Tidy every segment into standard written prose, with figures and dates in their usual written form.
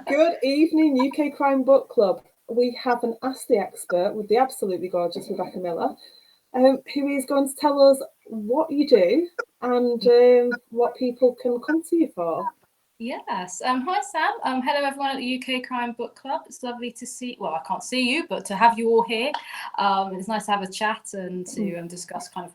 Good evening, UK Crime Book Club. We have an Ask the Expert with the absolutely gorgeous Rebecca Millar, who is going to tell us what you do and what people can come to you for. Yes. Hi, Sam. Hello, everyone at the UK Crime Book Club. It's lovely to see. Well, I can't see you, but to have you all here. It's nice to have a chat and to discuss kind of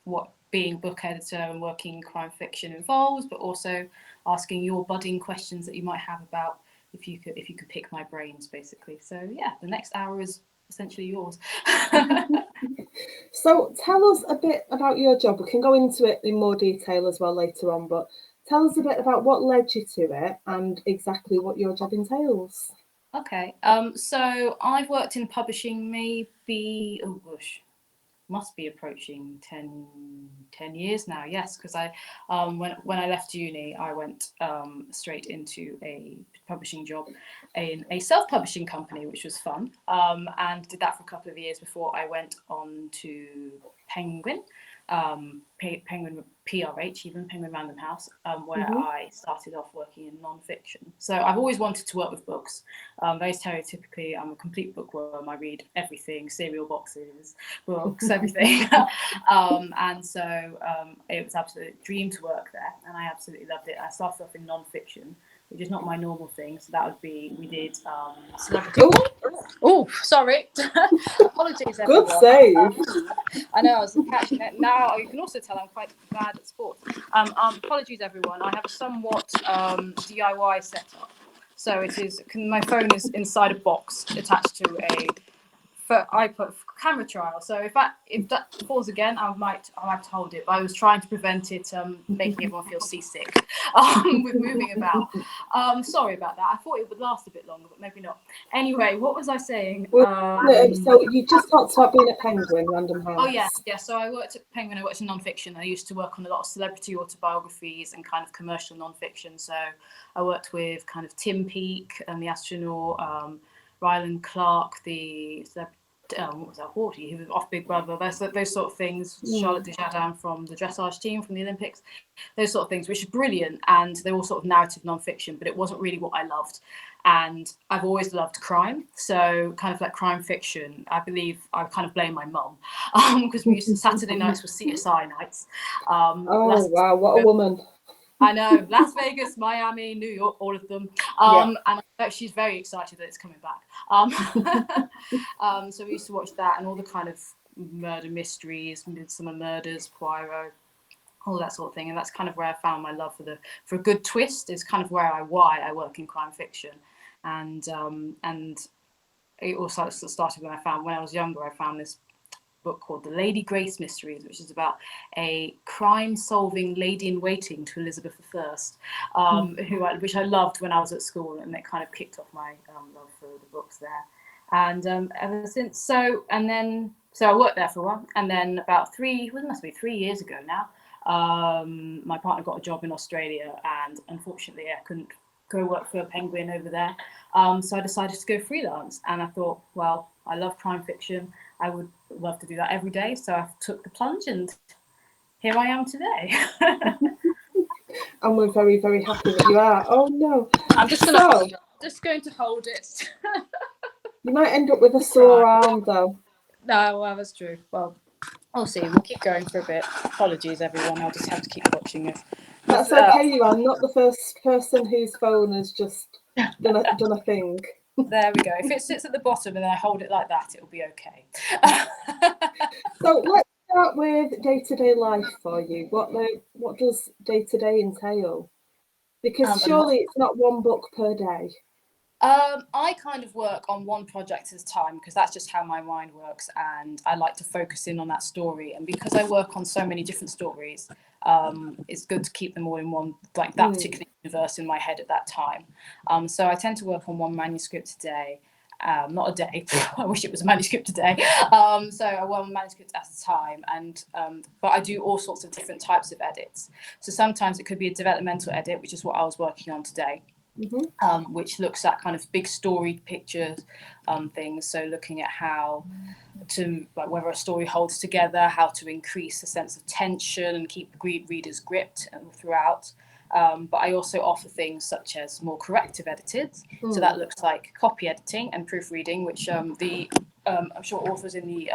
what being book editor and working in crime fiction involves, but also asking your budding questions that you might have about if you could pick my brains, basically. So yeah, the next hour is essentially yours. So tell us a bit about your job. We can go into it in more detail as well later on, but tell us a bit about what led you to it and exactly what your job entails. Okay. So I've worked in publishing maybe, oh gosh, must be approaching 10 years now. Yes, because when I left uni, I went straight into a publishing job in a self-publishing company, which was fun, and did that for a couple of years before I went on to Penguin, Penguin PRH, even Penguin Random House, where I started off working in non-fiction. So I've always wanted to work with books. Very stereotypically, I'm a complete bookworm. I read everything, cereal boxes, books, everything. And so it was absolutely a dream to work there, and I absolutely loved it. I started off in non-fiction, which is not my normal thing. So that would be, we did celebrity. Oh, sorry. Apologies, everyone. Good save. I know I was catching it. Now you can also tell I'm quite bad at sports. Apologies, everyone. I have a somewhat DIY setup. So it is. My phone is inside a box attached to a iPod camera trial. So if that falls again, I might have to hold it. But I was trying to prevent it making everyone feel seasick with moving about. Sorry about that. I thought it would last a bit longer, but maybe not. Anyway, what was I saying? So you just talked about being at Penguin Random House. Oh yeah. So I worked at Penguin. I worked in non-fiction. I used to work on a lot of celebrity autobiographies and kind of commercial non-fiction. So I worked with kind of Tim Peake and the astronaut, Ryland Clark, the what was that, Hawley, who was off Big Brother, those sort of things. Charlotte Desjardins from the dressage team from the Olympics, those sort of things, which is brilliant, and they were sort of narrative non-fiction, but it wasn't really what I loved. And I've always loved crime, so kind of like crime fiction. I believe I kind of blame my mum because we used to, Saturday nights were CSI nights. Wow, what a woman! I know, Las Vegas, Miami, New York, all of them. And she's very excited that it's coming back. So we used to watch that and all the kind of murder mysteries, Midsummer Murders, Poirot, all that sort of thing. And that's kind of where I found my love for a good twist. Is kind of why I work in crime fiction. And it also started when I was younger. I found this book called The Lady Grace Mysteries, which is about a crime-solving lady-in-waiting to Elizabeth I, which I loved when I was at school, and it kind of kicked off my love for the books there. And ever since, so I worked there for a while, and then about 3 years ago now, my partner got a job in Australia, and unfortunately I couldn't go work for a Penguin over there. So I decided to go freelance, and I thought, well, I love crime fiction. I would love to do that every day. So I took the plunge, and here I am today. And we're very, very happy that you are. Oh no. I'm just going to hold it. You might end up with a sore arm though. No, well, that's true. Well, I'll see. We'll keep going for a bit. Apologies, everyone. I'll just have to keep watching it. That's okay. You are not the first person whose phone has just done a thing. There we go. If it sits at the bottom and I hold it like that, it'll be okay. So let's start with day-to-day life for you. What does day-to-day entail? Because surely it's not one book per day. I kind of work on one project at a time because that's just how my mind works, and I like to focus in on that story. And because I work on so many different stories, it's good to keep them all in one, like that particular universe in my head at that time. So I tend to work on one manuscript a day. Not a day. I wish it was a manuscript a day. So one manuscript at a time, and but I do all sorts of different types of edits. So sometimes it could be a developmental edit, which is what I was working on today. Which looks at kind of big story pictures, things. So looking at how to, like, whether a story holds together, how to increase the sense of tension and keep readers gripped throughout. But I also offer things such as more corrective edited. So that looks like copy editing and proofreading, which I'm sure authors in the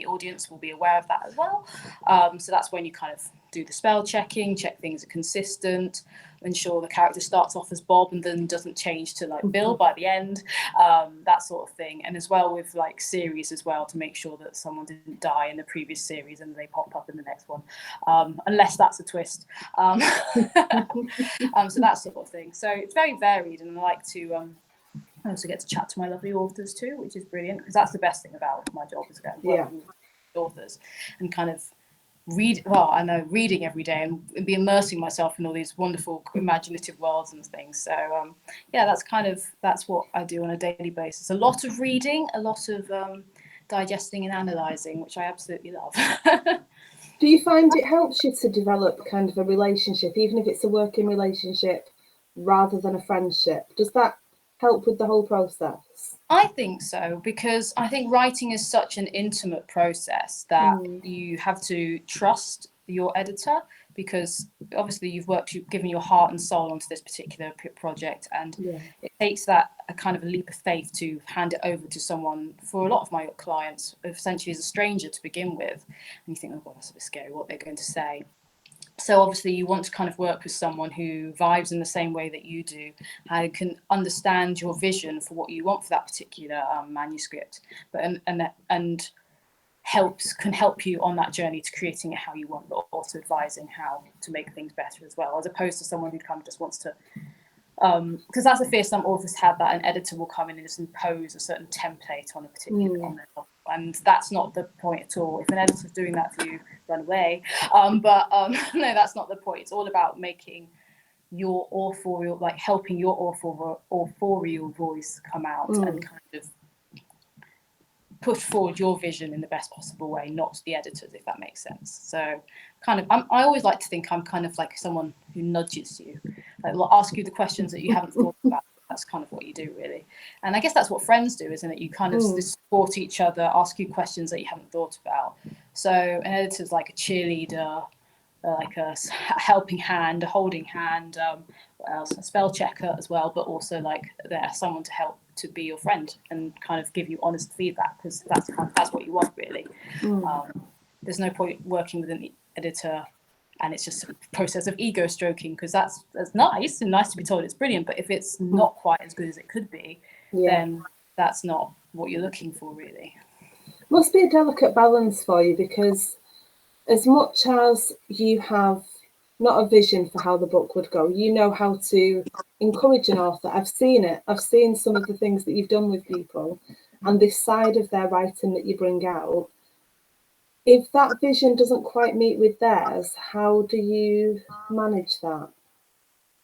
audience will be aware of that as well. So that's when you kind of do the spell checking, check things are consistent, ensure the character starts off as Bob and then doesn't change to like Bill by the end, that sort of thing. And as well with like series as well, to make sure that someone didn't die in the previous series and they pop up in the next one, unless that's a twist. So that sort of thing. So it's very varied, and I like to I also get to chat to my lovely authors too, which is brilliant, because that's the best thing about my job, is getting working with authors and kind of reading every day and be immersing myself in all these wonderful imaginative worlds and things. So that's what I do on a daily basis. A lot of reading, a lot of digesting and analysing, which I absolutely love. Do you find it helps you to develop kind of a relationship, even if it's a working relationship rather than a friendship? Does that help with the whole process? I think so, because I think writing is such an intimate process that you have to trust your editor, because obviously you've given your heart and soul onto this particular project, and it takes that a kind of a leap of faith to hand it over to someone. For a lot of my clients, essentially as a stranger to begin with, and you think, oh God, that's a bit scary what they're going to say. So obviously you want to kind of work with someone who vibes in the same way that you do, who can understand your vision for what you want for that particular manuscript, but and can help you on that journey to creating it how you want, but also advising how to make things better as well, as opposed to someone who kind of just wants to, because that's a fear some authors have, that an editor will come in and just impose a certain template on a particular on their novel. And that's not the point at all. If an editor's doing that for you, run away. No, that's not the point. It's all about making your authorial, like helping your authorial voice come out and kind of push forward your vision in the best possible way, not the editors, if that makes sense. So kind of, I always like to think I'm kind of like someone who nudges you, like will ask you the questions that you haven't thought about. That's kind of what you do, really. And I guess that's what friends do, isn't it? You kind of support each other, ask you questions that you haven't thought about. So an editor's like a cheerleader, like a helping hand, a holding hand, what else? A spell checker as well, but also like there's someone to help, to be your friend and kind of give you honest feedback, because that's what you want, really. There's no point working with an editor and it's just a process of ego stroking, because that's nice and nice to be told it's brilliant, but if it's not quite as good as it could be, then that's not what you're looking for, really. Must be a delicate balance for you, because as much as you have not a vision for how the book would go, you know how to encourage an author. I've seen it. I've seen some of the things that you've done with people and this side of their writing that you bring out. If that vision doesn't quite meet with theirs, how do you manage that?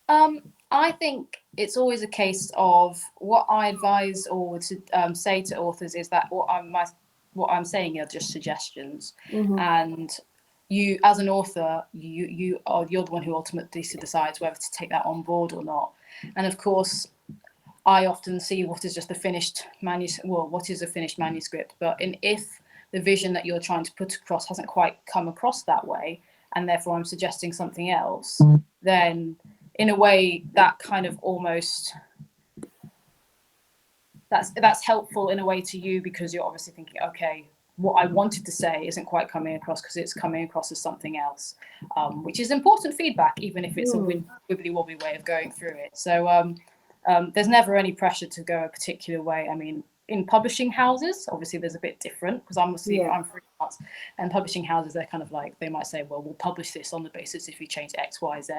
I think it's always a case of what I advise or to say to authors is that what I'm saying are just suggestions, and you, as an author, you're the one who ultimately decides whether to take that on board or not. And of course, I often see what is just the finished manuscript. Well, what is a finished manuscript? But if the vision that you're trying to put across hasn't quite come across that way, and therefore I'm suggesting something else, then in a way that kind of almost that's helpful in a way to you, because you're obviously thinking, okay, what I wanted to say isn't quite coming across because it's coming across as something else, which is important feedback, even if it's a wibbly wobbly way of going through it. So there's never any pressure to go a particular way. I mean, in publishing houses, obviously there's a bit different, because I'm freelance, and publishing houses, they're kind of like, they might say, well, we'll publish this on the basis if you change X, Y, Z.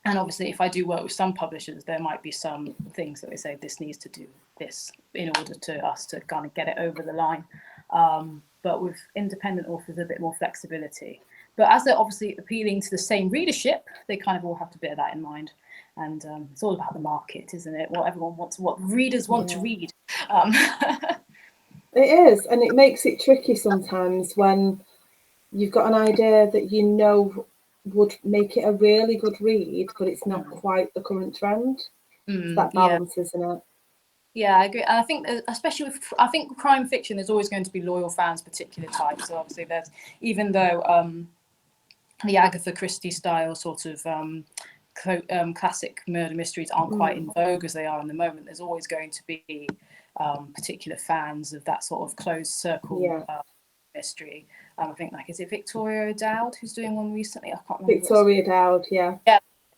And obviously, if I do work with some publishers, there might be some things that they say, this needs to do this in order to us to kind of get it over the line. But with independent authors, a bit more flexibility. But as they're obviously appealing to the same readership, they kind of all have to bear that in mind. And it's all about the market, isn't it? What everyone wants, what readers want to read. It is, and it makes it tricky sometimes when you've got an idea that you know would make it a really good read, but it's not quite the current trend. It's that balance, isn't it? Yeah, I agree. And I think, especially I think crime fiction, there's always going to be loyal fans, particular types. So obviously there's, even though the Agatha Christie style sort of classic murder mysteries aren't quite in vogue as they are in the moment. There's always going to be particular fans of that sort of closed circle mystery. I think, like, is it Victoria O'Dowd who's doing one recently? I can't remember. Victoria O'Dowd, yeah.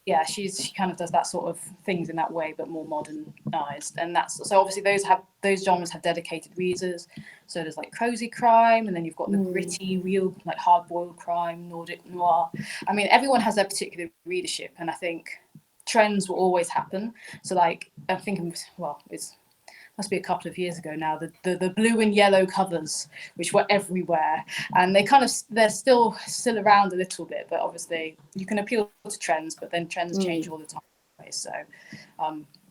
Yeah, she kind of does that sort of things in that way, but more modernized. And that's so obviously those genres have dedicated readers. So there's like cozy crime, and then you've got the gritty, real, like hard-boiled crime, Nordic noir. I mean, everyone has their particular readership, and I think trends will always happen. So like I'm thinking, well, it's must be a couple of years ago now, the blue and yellow covers, which were everywhere, and they're still around a little bit, but obviously you can appeal to trends, but then trends change all the time. So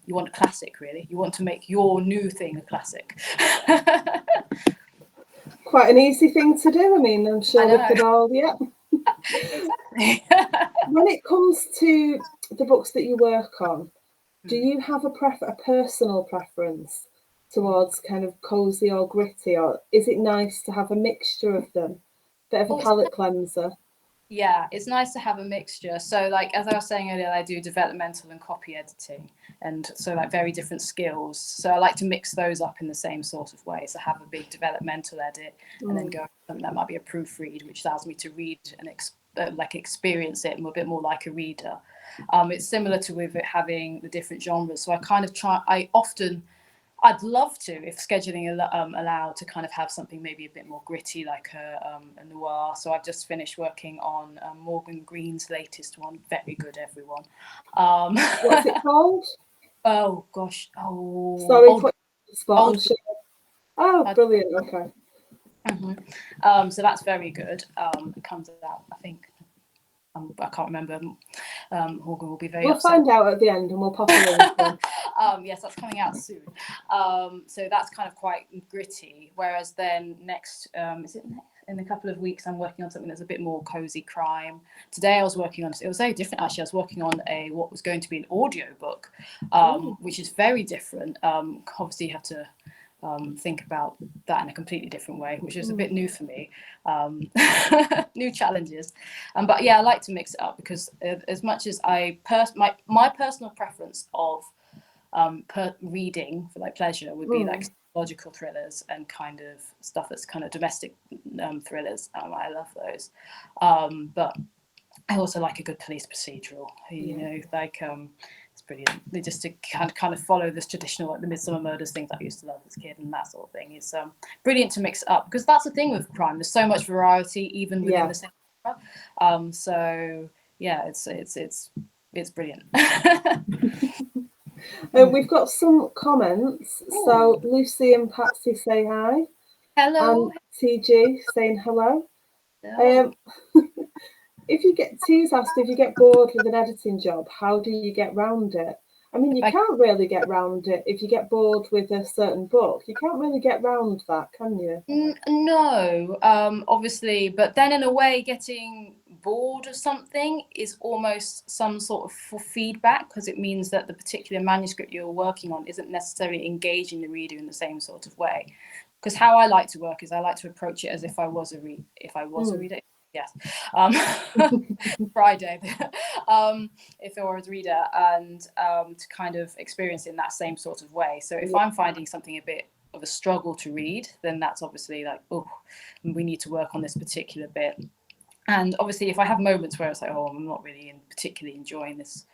you want a classic, really. You want to make your new thing a classic. Quite an easy thing to do. I mean, I'm sure we could all, Exactly. When it comes to the books that you work on, do you have a personal preference towards kind of cozy or gritty, or is it nice to have a mixture of them? Bit of a palate cleanser. Yeah, it's nice to have a mixture. So like, as I was saying earlier, I do developmental and copy editing, and so like very different skills. So I like to mix those up in the same sort of way. So have a big developmental edit, and then go something that might be a proofread, which allows me to read and experience it, and a bit more like a reader. It's similar to with it having the different genres. So I kind of I'd love to, if scheduling allowed, to kind of have something maybe a bit more gritty, like a noir. So I've just finished working on Morgan Green's latest one. Very good, everyone. What's it called? Oh gosh. Oh, sorry, spot. Oh, brilliant. Okay. So that's very good. It comes out, I think. I can't remember. Morgan will be very upset. We'll find out at the end, and we'll pop it in. Yes, that's coming out soon. So that's kind of quite gritty. Whereas then next, is it in a couple of weeks, I'm working on something that's a bit more cozy crime. Today I was working on, it was very different actually. I was working on what was going to be an audio book, which is very different. Obviously you have to think about that in a completely different way, which is a bit new for me. New challenges, but yeah, I like to mix it up, because as much as my personal preference of reading for like pleasure would be like psychological thrillers and kind of stuff that's kind of domestic thrillers. I love those, but I also like a good police procedural, you know, like it's brilliant. They just to kind of follow this traditional, like the Midsummer Murders things I used to love as a kid, and that sort of thing. It's brilliant to mix it up, because that's the thing with crime. There's so much variety even within the same genre. So yeah, it's brilliant. We've got some comments. Ooh. So Lucy and Patsy say hi. Hello. And TG saying hello. If you get T's asked, if you get bored with an editing job, how do you get round it? I mean, you can't really get round it if you get bored with a certain book. You can't really get round that, can you? No, obviously, but then in a way, getting bored of something is almost some sort of feedback, because it means that the particular manuscript you're working on isn't necessarily engaging the reader in the same sort of way. Because how I like to work is I like to approach it as if I was a reader. Yes. Friday, if I was a reader, and to kind of experience it in that same sort of way. So if I'm finding something a bit of a struggle to read, then that's obviously like, oh, we need to work on this particular bit. And obviously if I have moments where it's like, oh, I'm not really particularly enjoying this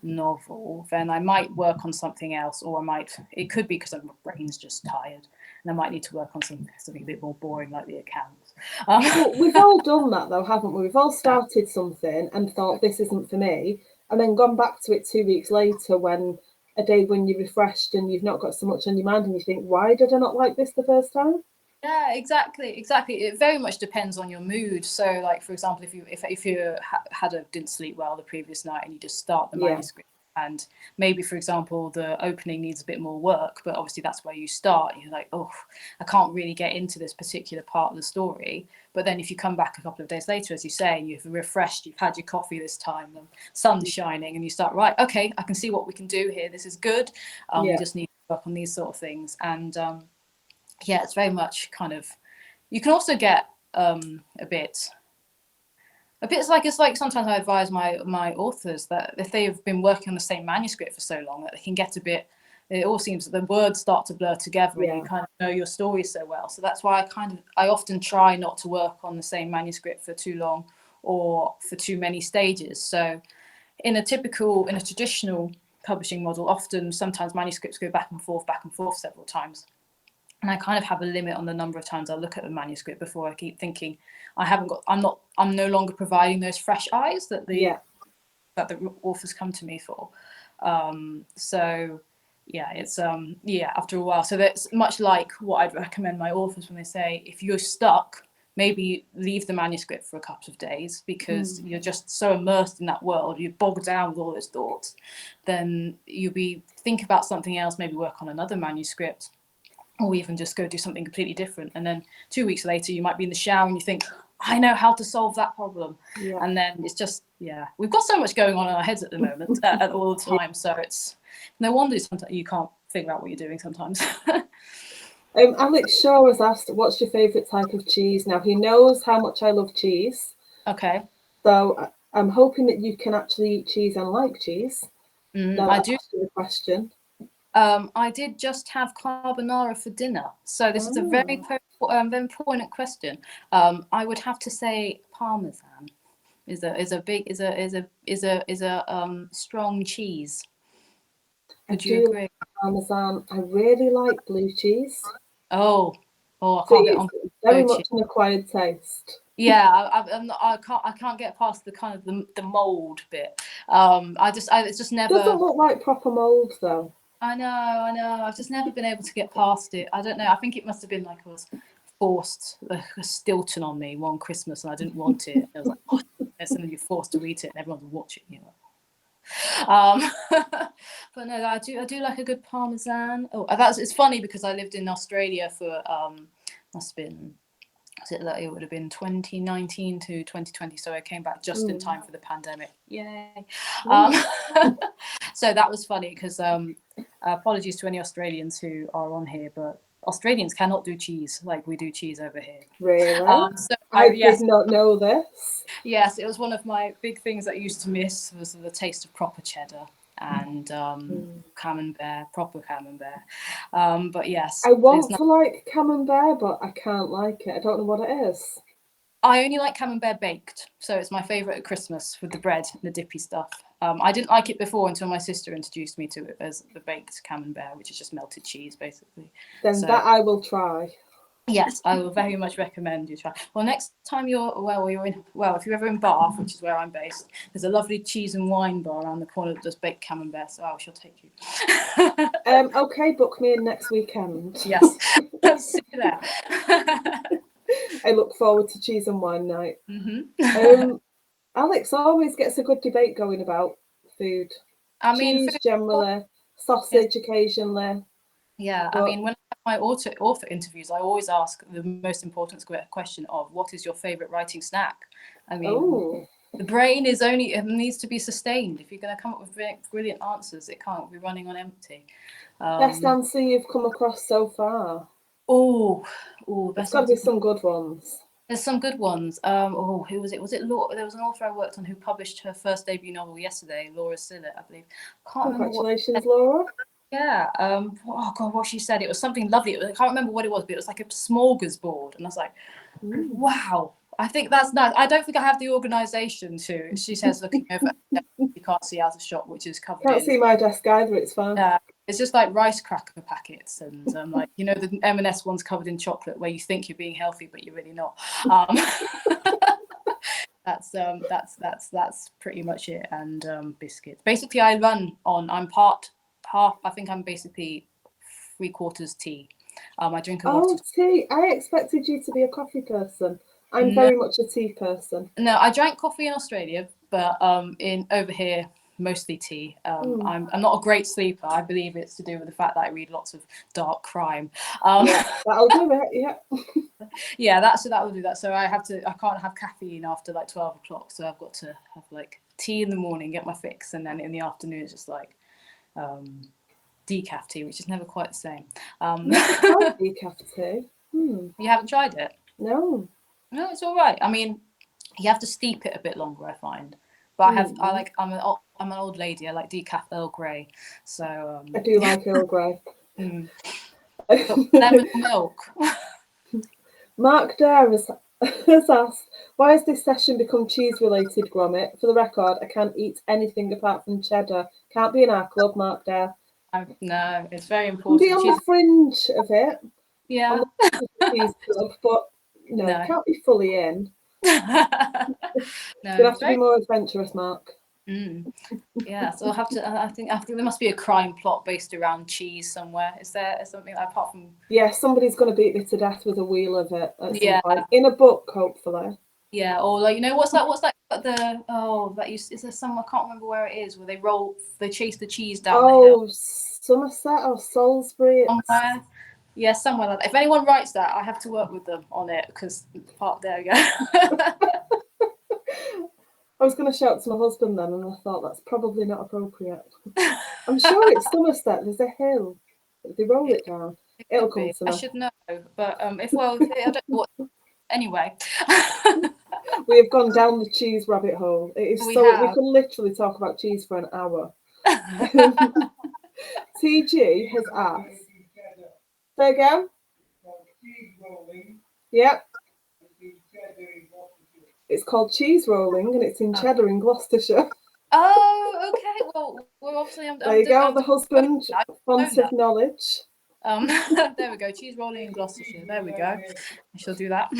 novel, then I might work on something else, or it could be because my brain's just tired, and I might need to work on something a bit more boring, like the accounts. Well, we've all done that though, haven't we? We've all started something and thought this isn't for me, and then gone back to it 2 weeks later, when you're refreshed and you've not got so much on your mind, and you think, why did I not like this the first time? Yeah, exactly. It very much depends on your mood. So like, for example, if you didn't sleep well the previous night, and you just start the manuscript, and maybe, for example, the opening needs a bit more work, but obviously that's where you start. You're like, oh, I can't really get into this particular part of the story. But then if you come back a couple of days later, as you say, and you've refreshed, you've had your coffee this time, the sun's shining, and you start, right, okay, I can see what we can do here. This is good. We just need to work on these sort of things. And it's very much kind of, you can also get a bit a bit like, it's like sometimes I advise my authors that if they've been working on the same manuscript for so long that they can get a bit, it all seems that the words start to blur together and you kind of know your story so well. So that's why I often try not to work on the same manuscript for too long or for too many stages. So in a traditional publishing model, often sometimes manuscripts go back and forth several times. And I kind of have a limit on the number of times I look at the manuscript before I keep thinking I'm no longer providing those fresh eyes that the authors come to me for. So yeah, it's after a while. So that's much like what I'd recommend my authors when they say, if you're stuck, maybe leave the manuscript for a couple of days, because you're just so immersed in that world, you're bogged down with all those thoughts. Then think about something else, maybe work on another manuscript, or even just go do something completely different. And then 2 weeks later, you might be in the shower and you think, I know how to solve that problem. Yeah. And then it's just, we've got so much going on in our heads at the moment, at all the time. So it's no wonder sometimes you can't figure out what you're doing sometimes. Alex Shaw has asked, what's your favourite type of cheese? Now, he knows how much I love cheese. Okay. So I'm hoping that you can actually eat cheese and like cheese. I do. The question. I did just have carbonara for dinner, so this is a very important question. I would have to say Parmesan is a strong cheese. Would you agree? Like Parmesan. I really like blue cheese. I can't get on. Very much an acquired taste. Yeah, I can't get past the kind of the mold bit. It's just never. Doesn't look like proper mold though. I know. I've just never been able to get past it. I don't know. I think it must have been like I was forced a Stilton on me one Christmas and I didn't want it. I was like, oh, and then you're forced to eat it and everyone's watching you. But no, I do like a good Parmesan. It's funny because I lived in Australia for it would have been 2019 to 2020, so I came back just in time for the pandemic. Yay. So that was funny because apologies to any Australians who are on here, but Australians cannot do cheese like we do cheese over here. Really? I did not know this. Yes, it was one of my big things that I used to miss was the taste of proper cheddar and camembert, proper camembert. But yes, I want to like camembert, but I can't like it. I don't know what it is. I only like camembert baked, so it's my favourite at Christmas with the bread and the dippy stuff. I didn't like it before until my sister introduced me to it as the baked camembert, which is just melted cheese, basically. Then that I will try. Yes, I will very much recommend you try. Well, next time if you're ever in Bath, which is where I'm based, there's a lovely cheese and wine bar around the corner that does baked camembert, so I shall take you. Okay, book me in next weekend. Yes, see you there. I look forward to cheese and wine night. Alex always gets a good debate going about food. Cheese food generally, sausage occasionally. Yeah, I mean, when I have my author interviews, I always ask the most important question of what is your favourite writing snack? I mean, the brain it needs to be sustained. If you're going to come up with brilliant answers, it can't be running on empty. Best answer you've come across so far? There's got to be some good ones. There's some good ones. Who was it? Was it Laura? There was an author I worked on who published her first debut novel yesterday, Laura Sillett, I believe. Congratulations, Laura. Yeah. What she said. It was something lovely. I can't remember what it was, but it was like a smorgasbord. And I was like, wow, I think that's nice. I don't think I have the organisation to. She says, looking over, you can't see out of shot, which is covered. Can't see my desk either. It's fine. It's just like rice cracker packets and like, you know, the M&S ones covered in chocolate where you think you're being healthy, but you're really not. That's pretty much it. And biscuits. Basically, I'm part. I think I'm basically 3/4 tea. I drink a lot of tea. I expected you to be a coffee person. I'm very much a tea person. No, I drank coffee in Australia, but over here mostly tea. I'm not a great sleeper. I believe it's to do with the fact that I read lots of dark crime. That'll do it. Yeah, that will do that. So I can't have caffeine after like 12 o'clock. So I've got to have like tea in the morning, get my fix, and then in the afternoon it's just like decaf tea, which is never quite the same. Decaf tea. You haven't tried it? No, it's all right. I mean, You have to steep it a bit longer, I find. But I'm an old lady. I like decaf Earl Grey. So I do like Earl Grey. But lemon milk. Mark Dare has asked, why has this session become cheese related, Gromit? For the record, I can't eat anything apart from cheddar. Can't be in our club, Mark Dare. No, it's very Can important. be on the fringe of it. Yeah. On the cheese club, but no, can't be fully in. No, You'll have to be more adventurous, Mark. Yeah, so I think there must be a crime plot based around cheese somewhere. Is there something apart from? Yeah, somebody's going to beat me to death with a wheel of it at some point in a book, hopefully. Yeah, or like, you know, what's that? Is there some, I can't remember where it is, where they chase the cheese down the hill. Oh, Somerset or Salisbury. Somewhere. Yeah, somewhere like that. If anyone writes that, I have to work with them on it because there we go. I was going to shout to my husband then, and I thought that's probably not appropriate. I'm sure it's Somerset. There's a hill. If they roll it down, it'll come to me. I should know, but I don't know what. Anyway, we have gone down the cheese rabbit hole. It is we can literally talk about cheese for an hour. TG has asked. There you go. Yep. It's called cheese rolling, and it's in Cheddar in Gloucestershire. Oh, okay. Well, we're obviously. There you go. The husband, font of knowledge. There we go. Cheese rolling in Gloucestershire. There we go. I shall do that.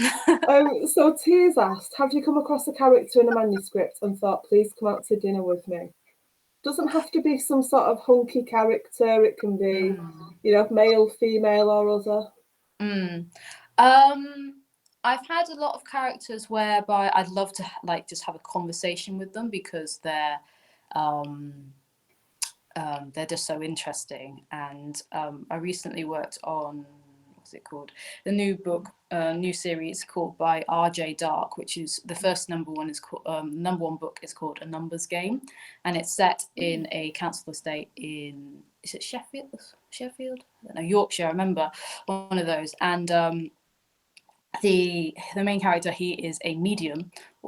So Tears asked, have you come across a character in a manuscript and thought, please come out to dinner with me? Doesn't have to be some sort of hunky character. It can be, male, female, or other. I've had a lot of characters whereby I'd love to just have a conversation with them because they're just so interesting. And I recently worked on, what's it called? The new series called by R.J. Dark, which is the first number one book is called A Numbers Game, and it's set in a council estate in, is it Sheffield? I don't know, Yorkshire. I remember one of those. And the main character, he is a medium /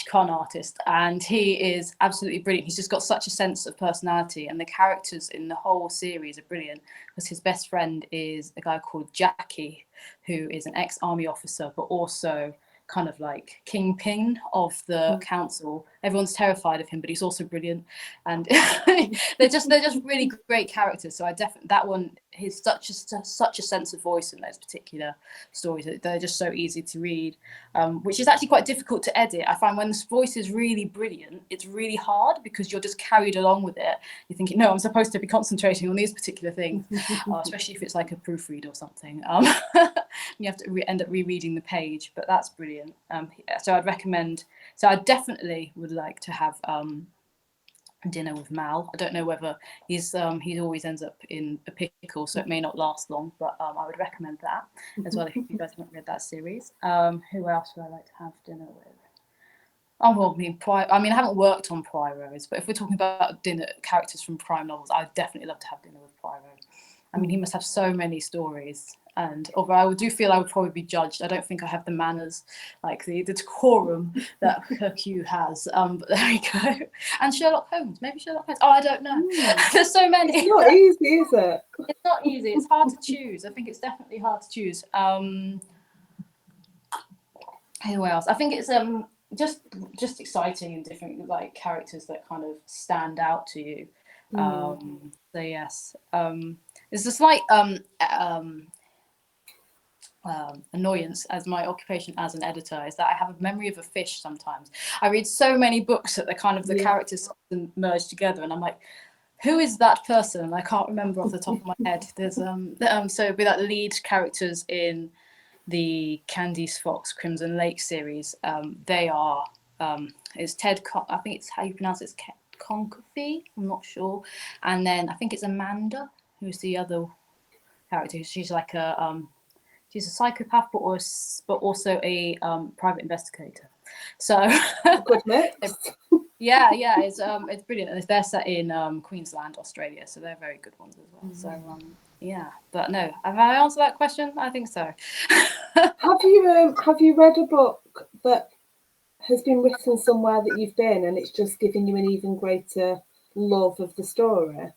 con artist, and he is absolutely brilliant. He's just got such a sense of personality, and the characters in the whole series are brilliant because his best friend is a guy called Jackie, who is an ex-army officer but also kind of like kingpin of the council. Everyone's terrified of him, but he's also brilliant, and they're just really great characters. So I definitely, that one, he's such a sense of voice in those particular stories. They're just so easy to read, which is actually quite difficult to edit. I find when this voice is really brilliant, it's really hard because you're just carried along with it. You're thinking, no, I'm supposed to be concentrating on these particular things, especially if it's like a proofread or something. You have to end up rereading the page, but that's brilliant. So I'd recommend. So I definitely would like to have dinner with Mal. I don't know whether he always ends up in a pickle, so it may not last long, but I would recommend that as well if you guys haven't read that series. Who else would I like to have dinner with? Oh, well, I haven't worked on Poirot's, but if we're talking about dinner characters from crime novels, I'd definitely love to have dinner with Poirot. I mean, he must have so many stories. And although I do feel I would probably be judged, I don't think I have the manners, like the decorum that Hercule has. But there we go. And Sherlock Holmes, maybe Sherlock Holmes. Oh, I don't know. There's so many. It's not easy, is it? It's not easy. It's hard to choose. I think it's definitely hard to choose. Who else? I think it's just exciting and different, like characters that kind of stand out to you. So yes, it's a slight annoyance as my occupation as an editor is that I have a memory of a fish sometimes. I read so many books that the characters merge together, and I'm like, who is that person? And I can't remember off the top of my head. There's so it'd be like the lead characters in the Candice Fox Crimson Lake series. They are it's Ted I think it's how you pronounce it, Concoffey, I'm not sure. And then I think it's Amanda, who's the other character. She's like she's a psychopath, but also a private investigator. So good mix. Yeah, it's brilliant. And they're set in Queensland, Australia, so they're very good ones as well. So Yeah, but no, have I answered that question? I think so. Have you read a book that has been written somewhere that you've been, and it's just given you an even greater love of the story?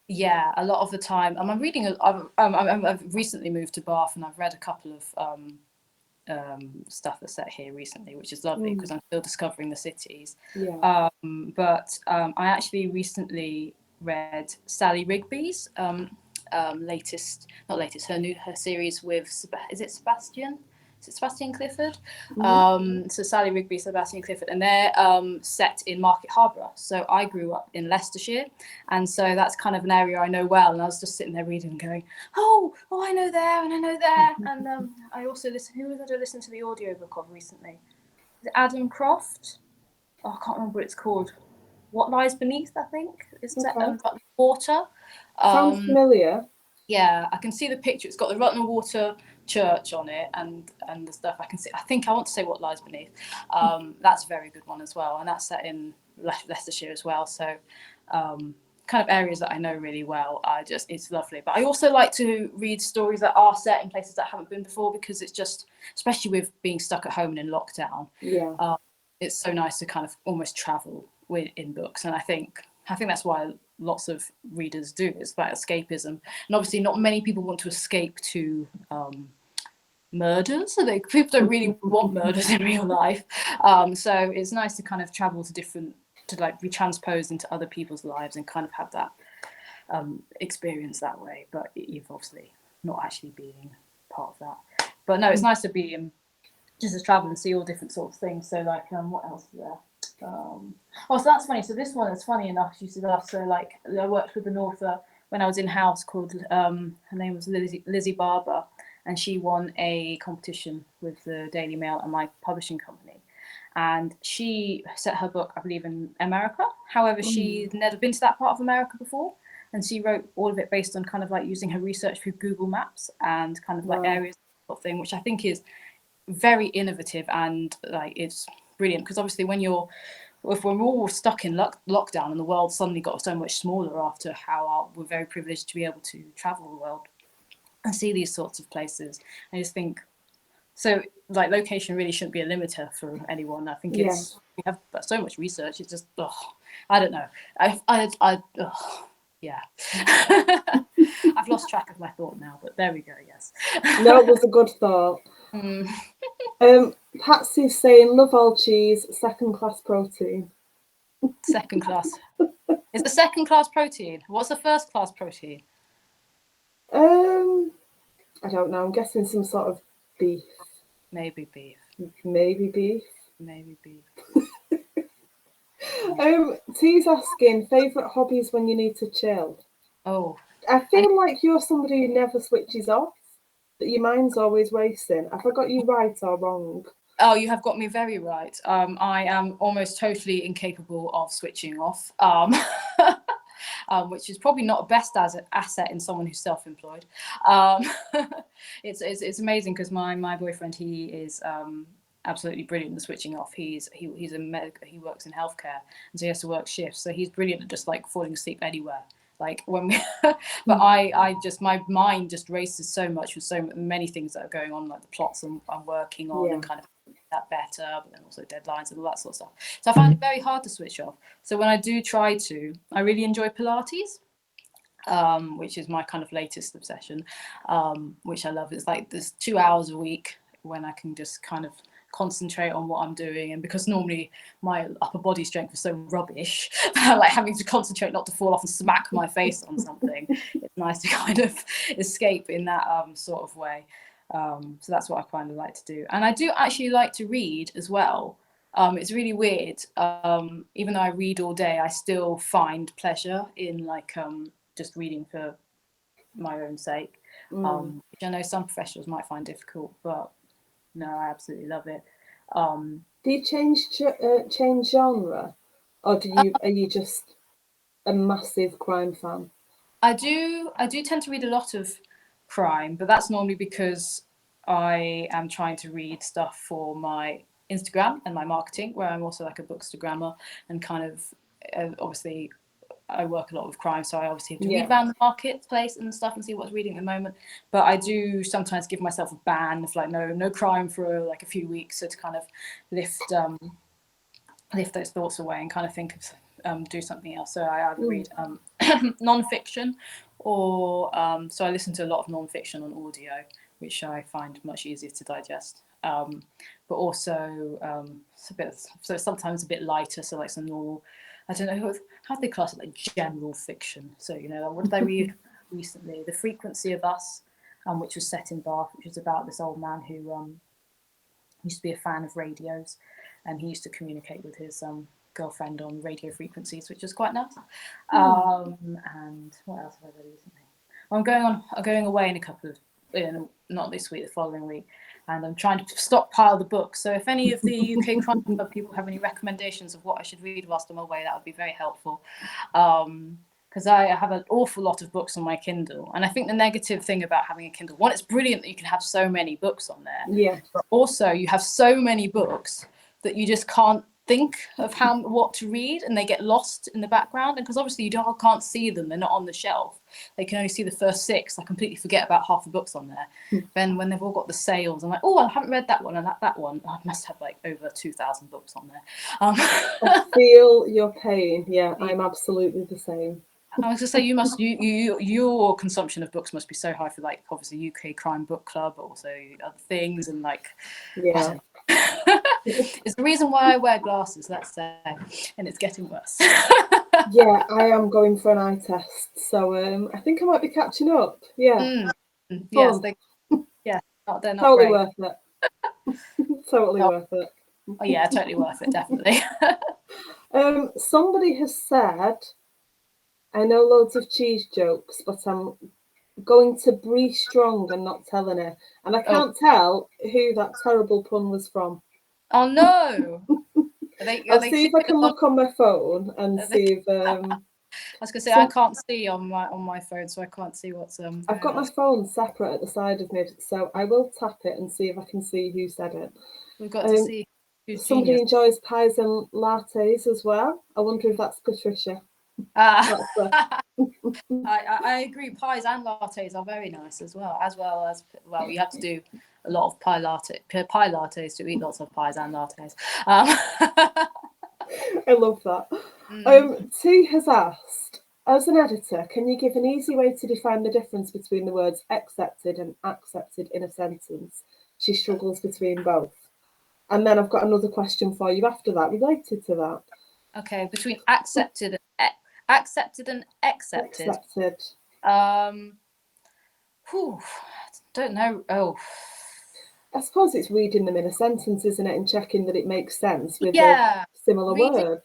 Yeah, a lot of the time. I'm reading. I've recently moved to Bath, and I've read a couple of stuff that's set here recently, which is lovely because I'm still discovering the cities. Yeah. But I actually recently read Sally Rigby's latest, not latest, her series with is it Sebastian? Is it Sebastian Clifford? So Sally Rigby, Sebastian Clifford, and they're set in Market Harborough. So I grew up in Leicestershire, and so that's kind of an area I know well. And I was just sitting there reading, and going, oh, I know there, and I know there. And I also listen. Who was I listening to the audiobook of recently? Is it Adam Croft? Oh, I can't remember what it's called. What Lies Beneath, I think, is set about water. Sounds familiar. Yeah, I can see the picture. It's got the Rutland Water Church on it, and the stuff. I can see. I think I want to say What Lies Beneath. That's a very good one as well, and that's set in Leicestershire as well. So, kind of areas that I know really well. It's lovely. But I also like to read stories that are set in places that I haven't been before, because it's just, especially with being stuck at home and in lockdown. Yeah. It's so nice to kind of almost travel in books, and I think that's why lots of readers do. It's about escapism, and obviously not many people want to escape to murders. So people don't really want murders in real life. So it's nice to kind of travel to like be transposed into other people's lives and kind of have that experience that way. But you've obviously not actually being part of that. But no, it's nice to be just to travel and see all different sorts of things. So like, what else is there? So that's funny. So this one is funny enough. You said that. So like, I worked with an author when I was in house called her name was Lizzie Barber, and she won a competition with the Daily Mail and my publishing company. And she set her book, I believe, in America. However, she'd never been to that part of America before. And she wrote all of it based on kind of like using her research through Google Maps and kind of like areas sort of thing, which I think is very innovative, and like it's brilliant, because obviously if we're all stuck in lockdown and the world suddenly got so much smaller after how we're very privileged to be able to travel the world and see these sorts of places. I just think so, like, location really shouldn't be a limiter for anyone. I think we have so much research. It's just I don't know. Yeah. I've lost track of my thought now, but there we go. Yes. No, it was a good thought. Patsy's saying, love all cheese, second class protein. Second class. Is the second class protein? What's the first class protein? I don't know. I'm guessing some sort of beef. Maybe beef. Maybe beef. Maybe beef. T's asking, favourite hobbies when you need to chill? Oh. I feel like you're somebody who never switches off, that your mind's always racing. Have I got you right or wrong? Oh, you have got me very right. I am almost totally incapable of switching off, which is probably not a best asset in someone who's self-employed. It's amazing, because my boyfriend, he is absolutely brilliant at switching off. He works in healthcare, and so he has to work shifts. So he's brilliant at just like falling asleep anywhere. Like when we, but I just, my mind just races so much with so many things that are going on, like the plots I'm working on, and kind of that better, but then also deadlines and all that sort of stuff. So I find it very hard to switch off. So when I do try to, I really enjoy Pilates, which is my kind of latest obsession, which I love. It's like there's 2 hours a week when I can just kind of concentrate on what I'm doing, and because normally my upper body strength is so rubbish, like having to concentrate not to fall off and smack my face on something, it's nice to kind of escape in that sort of way. So that's what I kind of like to do, and I do actually like to read as well. It's really weird. Even though I read all day, I still find pleasure in like just reading for my own sake, which I know some professionals might find difficult, but no, I absolutely love it. Do you change genre, or are you just a massive crime fan? I do tend to read a lot of crime, but that's normally because I am trying to read stuff for my Instagram and my marketing, where I'm also like a bookstagrammer, and kind of obviously I work a lot with crime, so I obviously have to Yeah. read around the marketplace and stuff and see what's reading at the moment. But I do sometimes give myself a ban of like no crime for like a few weeks, so to kind of lift those thoughts away and kind of think of do something else. So I either read non-fiction, or so I listen to a lot of non-fiction on audio, which I find much easier to digest. But also so sometimes a bit lighter, so like some normal, I don't know how they class it, like general fiction. So what did I read recently? The Frequency of Us, which was set in Bath, which was about this old man who used to be a fan of radios, and he used to communicate with his girlfriend on radio frequencies, which was quite nice. And what else have I read recently? I'm going away in a couple of, not this week, the following week, and I'm trying to stockpile the books. So if any of the UK Crime Club people have any recommendations of what I should read whilst I'm away, that would be very helpful. Because I have an awful lot of books on my Kindle, and I think the negative thing about having a Kindle, one, it's brilliant that you can have so many books on there. Yeah. But also you have so many books that you just can't think of what to read, and they get lost in the background. And because obviously you can't see them, they're not on the shelf. They can only see the first 6. I completely forget about half the books on there. Then when they've all got the sales, I'm like, oh, I haven't read that one and that one. I must have like over 2,000 books on there. I feel your pain. Yeah, I'm absolutely the same. I was going to say, your consumption of books must be so high for like obviously UK Crime Book Club, but also other things, and like yeah. It's the reason why I wear glasses, let's say, and it's getting worse. Yeah, I am going for an eye test, so I think I might be catching up. Yeah. Yes, they're not totally great. Worth it. Totally worth it. Oh yeah, totally worth it, definitely. Somebody has said, I know loads of cheese jokes, but I'm going to breathe strong and not tell any. And I can't tell who that terrible pun was from. Oh no! I'll see if I can look on my phone and see if. I was going to say, I can't see on my phone, so I can't see what's. I've got my phone separate at the side of me, so I will tap it and see if I can see who said it. We've got to see who's somebody genius. enjoys pies and lattes as well. I wonder if that's Patricia. I agree. Pies and lattes are very nice as well as you have to do a lot of pie lattes to eat lots of pies and lattes. I love that. T has asked, as an editor, can you give an easy way to define the difference between the words accepted and accepted in a sentence? She struggles between both. And then I've got another question for you after that, related to that. Okay, between accepted and accepted. Accepted. Don't know. Oh, I suppose it's reading them in a sentence, isn't it, and checking that it makes sense with a similar word.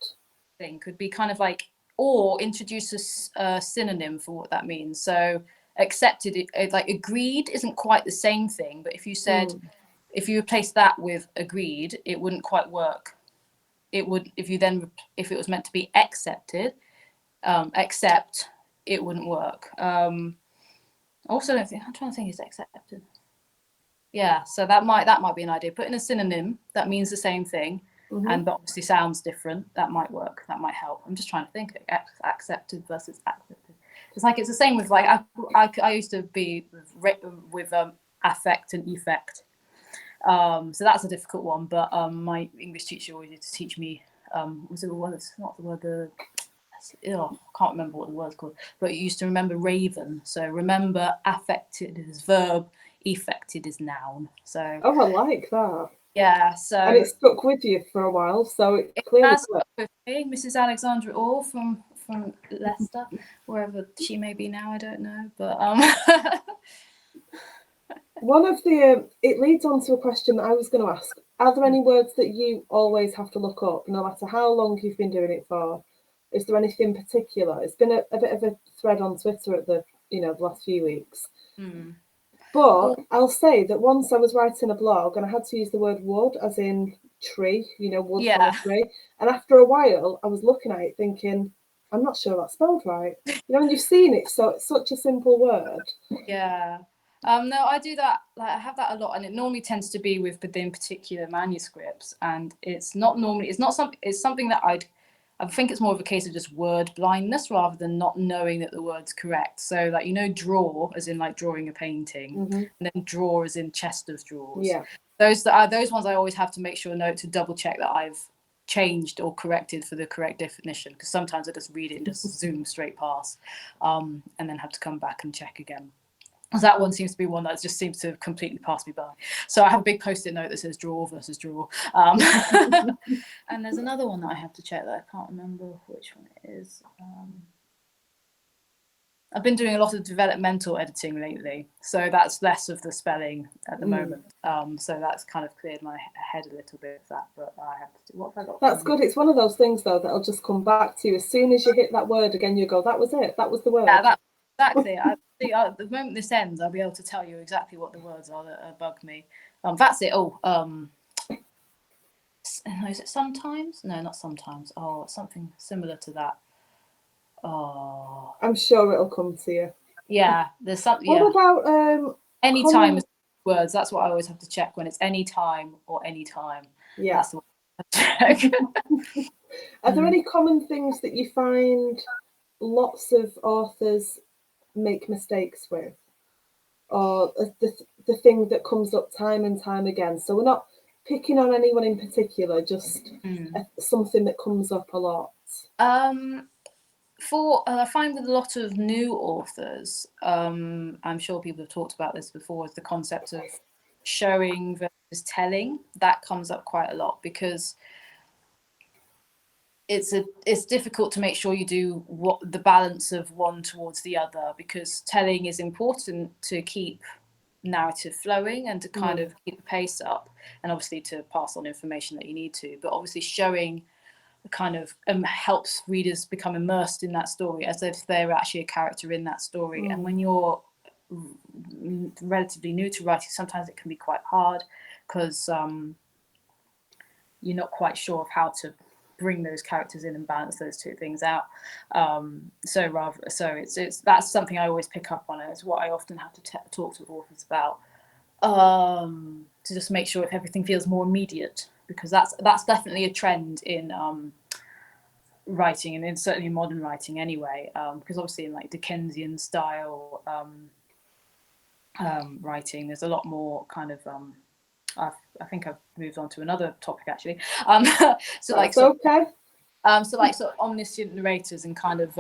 Thing could be kind of like, or introduce a synonym for what that means. So accepted, like agreed, isn't quite the same thing. But if you said, if you replace that with agreed, it wouldn't quite work. It would if it was meant to be accepted, accept, it wouldn't work. Also, I'm trying to think, is accepted. Yeah, so that might be an idea. Put in a synonym that means the same thing, and but obviously sounds different. That might work. That might help. I'm just trying to think. Accepted versus accepted. It's like it's the same with like I used to be with affect and effect. So that's a difficult one. But my English teacher always used to teach me. Was it the word? It's not the word. I can't remember what the word's called. But you used to remember raven. So remember affected is verb. Effected is noun. So I like that. Yeah, so and it stuck with you for a while, so it clearly stuck with me. Mrs. Alexandra Orr from Leicester, wherever she may be now, I don't know, but one of the it leads on to a question that I was going to ask. Are there any words that you always have to look up, no matter how long you've been doing it for? Is there anything particular? It's been a bit of a thread on Twitter at the last few weeks. But I'll say that once I was writing a blog and I had to use the word wood as in tree, wood for a tree. And after a while, I was looking at it thinking, I'm not sure that's spelled right. And you've seen it, so it's such a simple word. Yeah. No, I do that. Like I have that a lot, and it normally tends to be within particular manuscripts. And it's not normally. It's not something. It's something that I think it's more of a case of just word blindness rather than not knowing that the word's correct. So like, you know, drawer as in like drawing a painting, and then drawer as in chest of drawers. Yeah. Those ones I always have to make sure note to double check that I've changed or corrected for the correct definition, because sometimes I just read it and just zoom straight past, and then have to come back and check again. That one seems to be one that just seems to have completely passed me by. So I have a big post-it note that says draw versus draw. And there's another one that I have to check that I can't remember which one it is. I've been doing a lot of developmental editing lately, so that's less of the spelling at the moment. So that's kind of cleared my head a little bit of that, but I have to do what have I got. That's good. It's one of those things though that'll just come back to you as soon as you hit that word again. You go, that was it. That was the word. Yeah, exactly. The moment this ends, I'll be able to tell you exactly what the words are that bug me. That's it. Is it sometimes? No, not sometimes. Oh, something similar to that. Oh, I'm sure it'll come to you. Yeah, there's something. What about anytime is words? That's what I always have to check when it's any time or any time. Yeah. That's the one I have to check. Are there any common things that you find lots of authors make mistakes with, or the thing that comes up time and time again? So we're not picking on anyone in particular, just something that comes up a lot. I find with a lot of new authors, I'm sure people have talked about this before, is the concept of showing versus telling. That comes up quite a lot because it's difficult to make sure you do the balance of one towards the other, because telling is important to keep narrative flowing and to kind of keep the pace up, and obviously to pass on information that you need to, but obviously showing kind of helps readers become immersed in that story as if they're actually a character in that story. And when you're relatively new to writing, sometimes it can be quite hard because you're not quite sure of how to bring those characters in and balance those two things out. So it's that's something I always pick up on, and it's what I often have to talk to authors about, to just make sure if everything feels more immediate, because that's definitely a trend in writing, and certainly in modern writing anyway, because obviously in like Dickensian style writing, there's a lot more kind of I think I've moved on to another topic actually. So omniscient narrators and kind of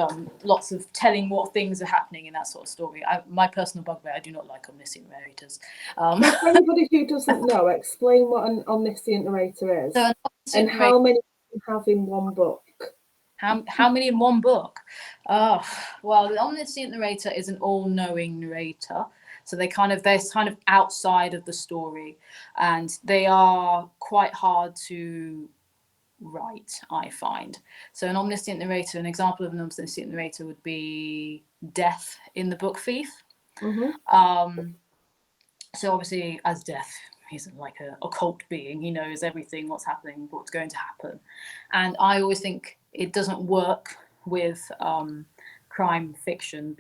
lots of telling what things are happening in that sort of story. My personal bugbear, I do not like omniscient narrators. For anybody who doesn't know, explain what an omniscient narrator is, and how many you have in one book. How many in one book? Oh, well, the omniscient narrator is an all-knowing narrator. So they're kind of outside of the story, and they are quite hard to write, I find. So an omniscient narrator, an example of an omniscient narrator would be Death in the book Thief. So obviously as Death, he's like a occult being. He knows everything, what's happening, what's going to happen. And I always think it doesn't work with crime fiction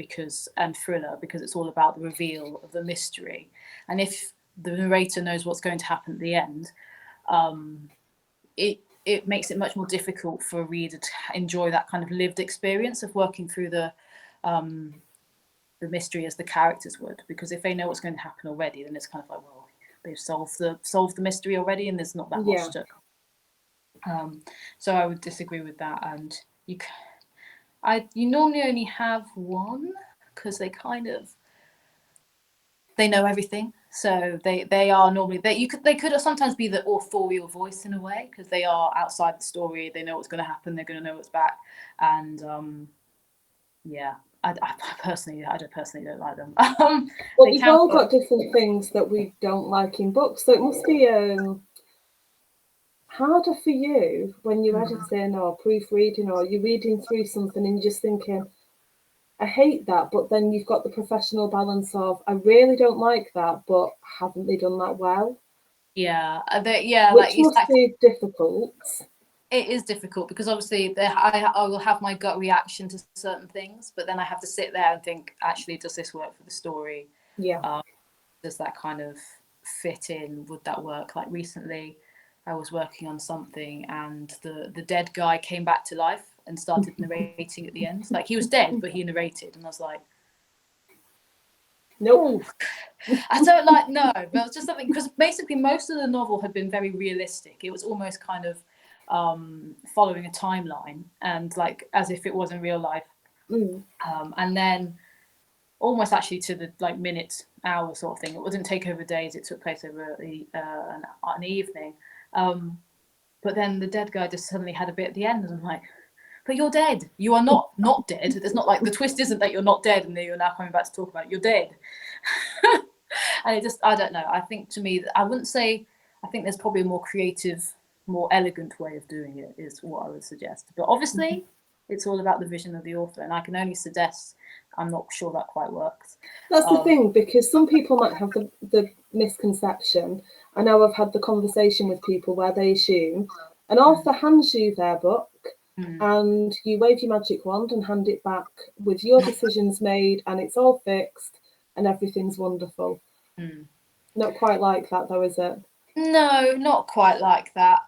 and thriller, because it's all about the reveal of the mystery. And if the narrator knows what's going to happen at the end, it makes it much more difficult for a reader to enjoy that kind of lived experience of working through the mystery as the characters would, because if they know what's going to happen already, then it's kind of like, well, they've solved the mystery already, and there's not that much to. So I would disagree with that, and you normally only have one, because they know everything. So they are normally they could sometimes be the authorial voice in a way, because they are outside the story. They know what's going to happen. They're going to know what's back, and I personally don't like them. Well, we've all got different things that we don't like in books, so it must be harder for you when you're editing or proofreading, or you're reading through something and you're just thinking, I hate that, but then you've got the professional balance of, I really don't like that, but haven't they done that well? Which must be difficult. It is difficult, because obviously I will have my gut reaction to certain things, but then I have to sit there and think, actually, does this work for the story? Does that kind of fit in? Would that work? Like recently, I was working on something, and the dead guy came back to life, and started narrating at the end. Like, he was dead, but he narrated, and I was like, nope. I don't like, no, but it was just something, because basically most of the novel had been very realistic. It was almost kind of following a timeline, and like as if it was in real life. And then almost actually to the like minute, hour sort of thing. It wouldn't take over days. It took place over an evening. But then the dead guy just suddenly had a bit at the end, and I'm like, but you're dead. You are not dead. It's not like, the twist isn't that you're not dead and you're now coming back to talk about it. You're dead. And it just, I don't know. I think, to me, I wouldn't say, I think there's probably a more creative, more elegant way of doing it, is what I would suggest. But obviously, it's all about the vision of the author, and I can only suggest, I'm not sure that quite works. That's the thing, because some people might have the misconception. I know I've had the conversation with people where they assume an author hands you their book and you wave your magic wand and hand it back with your decisions made, and it's all fixed and everything's wonderful. Not quite like that, though, is it? No, not quite like that.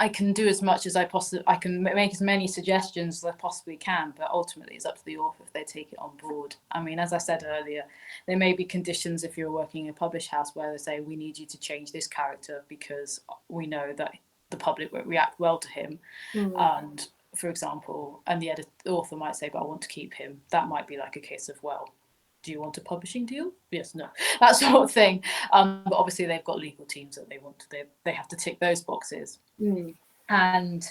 I can do as much as I can make as many suggestions as I possibly can, but ultimately it's up to the author if they take it on board. I mean, as I said earlier, there may be conditions if you're working in a published house where they say, we need you to change this character because we know that the public won't react well to him. And, for example, and the author might say, but I want to keep him. That might be like a case of, well, do you want a publishing deal? Yes, no, that sort of thing. But obviously they've got legal teams that they have to tick those boxes. And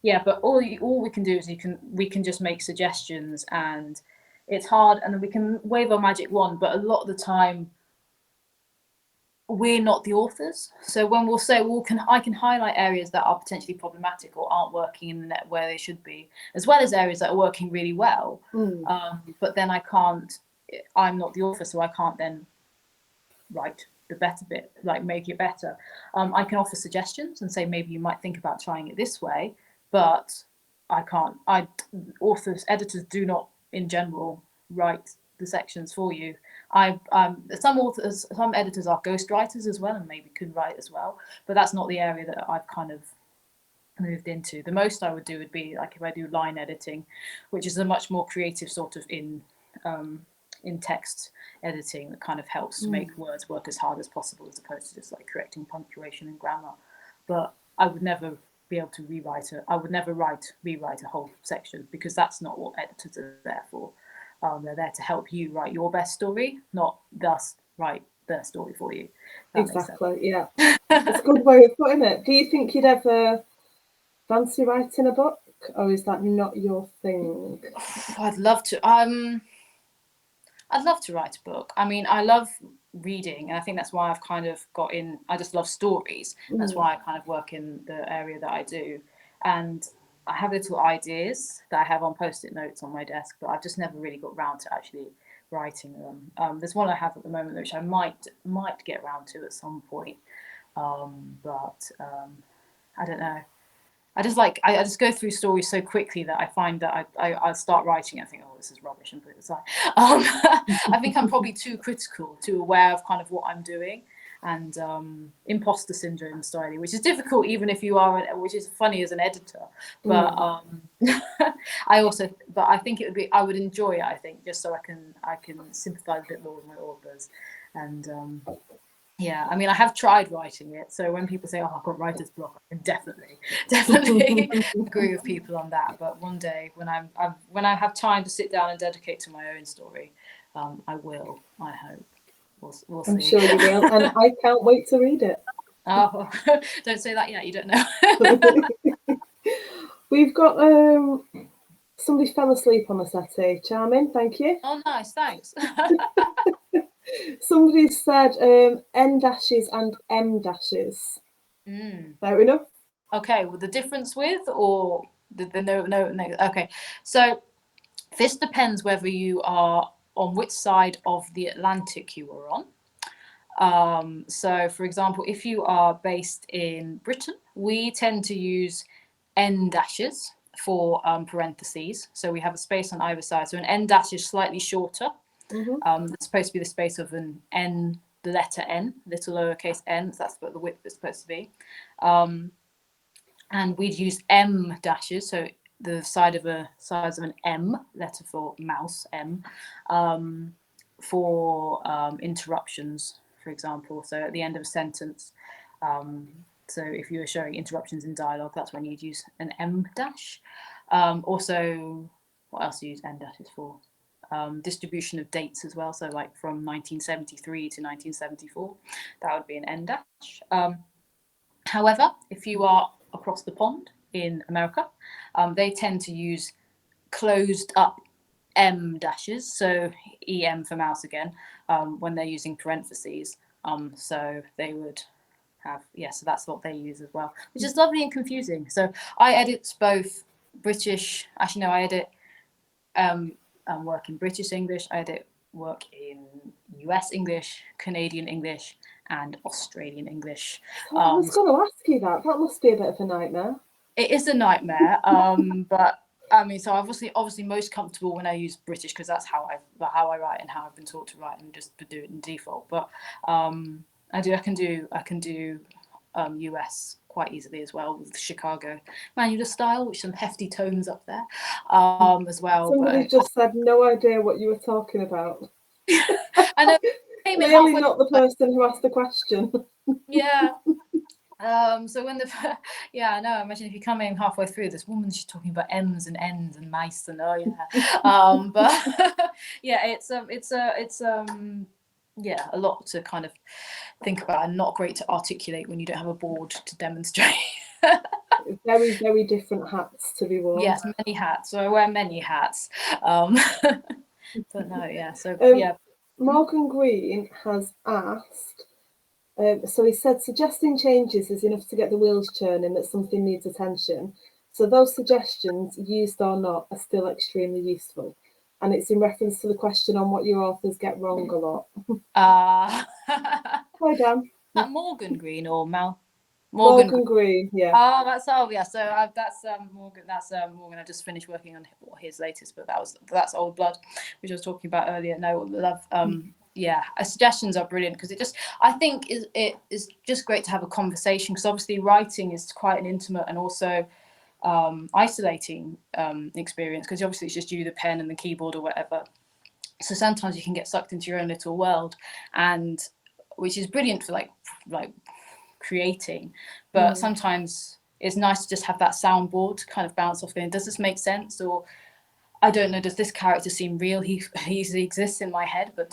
yeah, but all we can do is we can just make suggestions, and it's hard, and we can wave a magic wand, but a lot of the time we're not the authors. So when we'll say, well, I can highlight areas that are potentially problematic or aren't working in the net where they should be, as well as areas that are working really well. But then I'm not the author, so I can't then write the better bit, like make it better. I can offer suggestions and say, maybe you might think about trying it this way, but I can't. Editors do not, in general, write the sections for you. Some editors are ghostwriters as well, and maybe could write as well, but that's not the area that I've kind of moved into. The most I would do would be like if I do line editing, which is a much more creative sort of in text editing that kind of helps to make words work as hard as possible, as opposed to just like correcting punctuation and grammar. But I would never be able to rewrite it. I would never rewrite a whole section, because that's not what editors are there for. They're there to help you write your best story, not thus write their story for you. Exactly, yeah. It's a good way of putting it. Do you think you'd ever fancy writing a book, or is that not your thing? I'd love to. I'd love to write a book. I mean, I love reading, and I think that's why I've kind of got in. I just love stories. That's why I kind of work in the area that I do. And I have little ideas that I have on Post-it notes on my desk, but I've just never really got around to actually writing them. There's one I have at the moment which I might get around to at some point, but I don't know. I just go through stories so quickly that I find that I start writing and I think, oh, this is rubbish, and put it aside. I think I'm probably too critical, too aware of kind of what I'm doing, and imposter syndrome slightly, which is difficult even if you are, which is funny as an editor. But I think I would enjoy it. I think just so I can sympathise a bit more with my authors, and yeah, I mean, I have tried writing it. So when people say, oh, I've got writer's block, I can definitely agree with people on that. But one day when I have time to sit down and dedicate to my own story, I will, I hope. We'll see. I'm sure you will. And I can't wait to read it. Oh, don't say that yet. You don't know. We've got somebody fell asleep on the settee. Charming, thank you. Oh, nice, thanks. Somebody said N dashes and M dashes. Fair enough. Okay, well, the difference with, or the no. Okay, so this depends whether you are on which side of the Atlantic you are on. So, for example, if you are based in Britain, we tend to use N dashes for parentheses. So we have a space on either side. So an N dash is slightly shorter. It's supposed to be the space of an N, the letter N, little lowercase n. So that's what the width is supposed to be. and we'd use M dashes, so the size of an M, letter for mouse, M, for interruptions, for example. So at the end of a sentence, so if you were showing interruptions in dialogue, that's when you'd use an M dash. Also, what else do you use M dashes for? Distribution of dates as well. So like from 1973 to 1974, that would be an N dash. However, if you are across the pond in America, they tend to use closed up M dashes, so EM for mouse again, when they're using parentheses. So they would have, so that's what they use as well, which is lovely and confusing. So I edit both British, actually no, I edit work in British English, I edit work in US English, Canadian English, and Australian English. I was going to ask you that. That must be a bit of a nightmare. It is a nightmare, but I mean, so obviously most comfortable when I use British, because that's how I write and how I've been taught to write, and just do it in default. But I can do US quite easily as well, with Chicago manual style, which some hefty tones up there as well. Somebody just said no idea what you were talking about. I know. Clearly not the person who asked the question. Yeah. So when I know. Imagine if you come in halfway through, this woman, she's talking about M's and N's and mice and but yeah, it's a lot to kind of think about, and not great to articulate when you don't have a board to demonstrate. Very, very different hats to be worn. Yes, many hats. So I wear many hats. But no, yeah. So Morgan Green has asked. So he said, suggesting changes is enough to get the wheels churning that something needs attention. So those suggestions, used or not, are still extremely useful. And it's in reference to the question on what your authors get wrong a lot. Hi, Dan. Is that Morgan Green or Mal? Morgan Green, yeah. Oh, that's So that's Morgan. That's Morgan. I just finished working on his latest book. That's Old Blood, which I was talking about earlier. No, love. Suggestions are brilliant, because I think it is just great to have a conversation, because obviously writing is quite an intimate and also isolating experience, because obviously it's just you, the pen and the keyboard or whatever. So sometimes you can get sucked into your own little world, and which is brilliant for like creating, but sometimes it's nice to just have that soundboard to kind of bounce off going, does this make sense? Or I don't know, does this character seem real? He easily exists in my head, but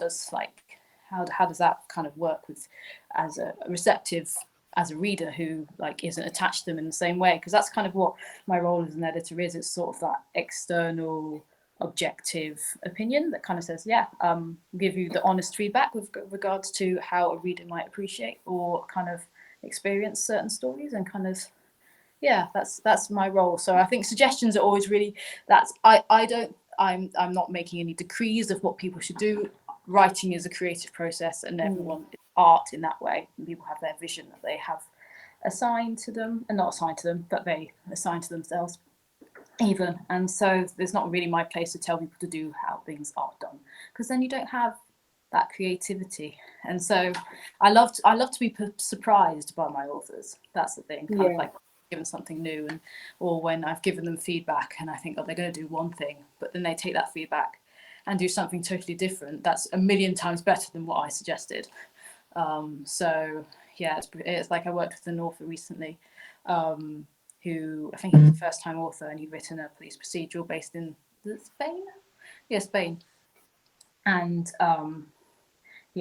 how does that kind of work with as a reader who isn't attached to them in the same way? Because that's kind of what my role as an editor is. It's sort of that external objective opinion that kind of says, give you the honest feedback with regards to how a reader might appreciate or kind of experience certain stories, and kind of that's my role. So I think suggestions are always really, I'm not making any decrees of what people should do. Writing is a creative process, and everyone is art in that way, and people have their vision that they have assigned to them, and not assigned to them, but they assign to themselves even. And so there's not really my place to tell people to do how things are done, because then you don't have that creativity. And so I love to be surprised by my authors. That's the thing, kind of like given something new, or when I've given them feedback and I think, they're going to do one thing, but then they take that feedback and do something totally different that's a million times better than what I suggested. So yeah, it's like I worked with an author recently who I think he's a first-time author, and he'd written a police procedural based in Spain. And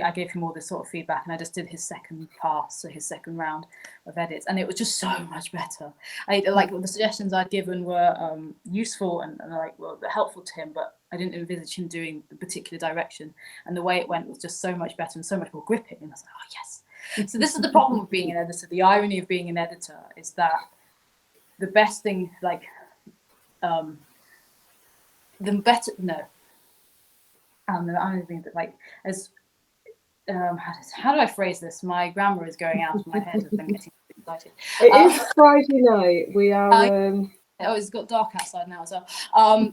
I gave him all this sort of feedback, and I just did his second pass, so his second round of edits, and it was just so much better. The suggestions I'd given were useful and helpful to him, but I didn't envisage him doing the particular direction, and the way it went was just so much better and so much more gripping. And I was like, oh yes. So this is the problem with being an editor. The irony of being an editor is that the best thing, how do I phrase this? My grammar is going out of my head as I'm getting excited. It is Friday night. We are. It's got dark outside now as well.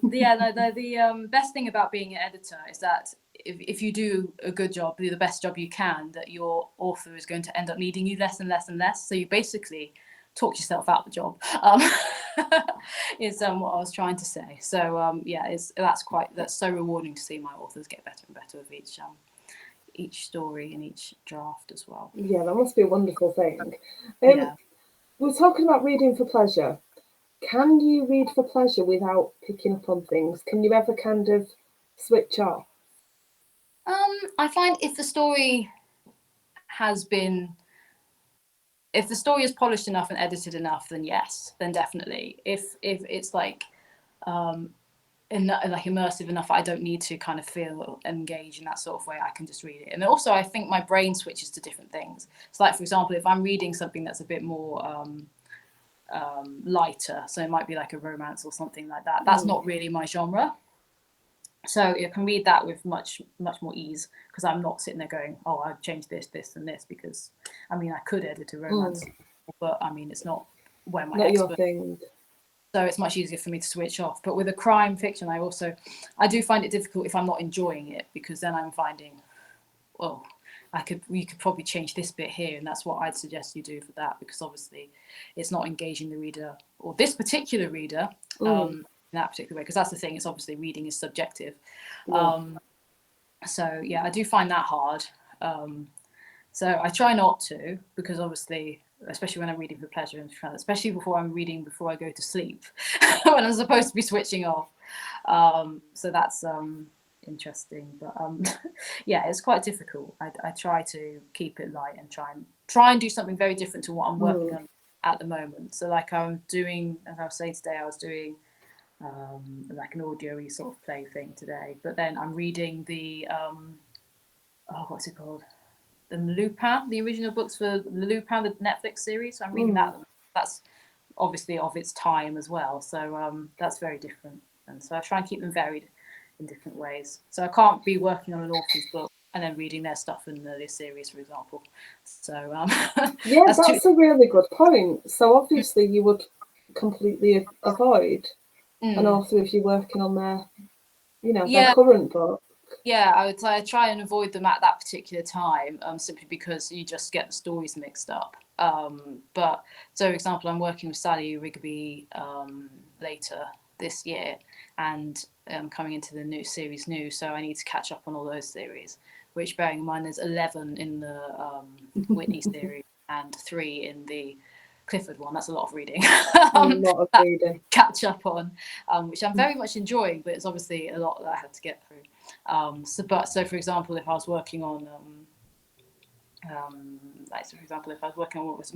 The best thing about being an editor is that if you do a good job, do the best job you can, that your author is going to end up needing you less and less and less. So you basically talk yourself out the job. Is what I was trying to say. So yeah, that's so rewarding to see my authors get better and better with each story and each draft as well. Yeah, that must be a wonderful thing. Yeah. We're talking about reading for pleasure. Can you read for pleasure without picking up on things? Can you ever kind of switch off? I find if the story is polished enough and edited enough, then yes, then definitely. If it's like like immersive enough, I don't need to kind of feel engaged in that sort of way. I can just read it. And also, I think my brain switches to different things. So, like for example, if I'm reading something that's a bit more lighter, so it might be like a romance or something like that. That's not really my genre. So you can read that with much more ease, because I'm not sitting there going, oh, I've changed this and this, because I mean I could edit a romance, but I mean it's not where my not your thing. So it's much easier for me to switch off. But with a crime fiction, I do find it difficult if I'm not enjoying it, because then I'm finding, well, we could probably change this bit here, and that's what I'd suggest you do for that, because obviously it's not engaging the reader, or this particular reader, in that particular way, because that's the thing. It's obviously reading is subjective. So yeah, I do find that hard. So I try not to, because obviously, especially when I'm reading for pleasure, and especially before I go to sleep, when I'm supposed to be switching off. So that's interesting, but yeah, it's quite difficult. I try to keep it light and try and do something very different to what I'm working on at the moment. So like I'm doing, as I was saying today, I was doing like an audio-y sort of play thing today, but then I'm reading the what's it called, the Lupin, the original books for Lupin, the Netflix series. So I'm reading that. That's obviously of its time as well, so that's very different, and so I try and keep them varied in different ways. So I can't be working on an author's book and then reading their stuff in their series, for example. So yeah, that's a really good point. So obviously you would completely avoid an author if you're working on their current book. Yeah, I try and avoid them at that particular time, simply because you just get the stories mixed up. But so, for example, I'm working with Sally Rigby later this year, and coming into the new series, so I need to catch up on all those series. Which, bearing in mind, there's 11 in the Whitney series and 3 in the Clifford one. That's a lot of reading. A lot of reading. Catch up on, which I'm very much enjoying, but it's obviously a lot that I had to get through. So for example, if I was working on what was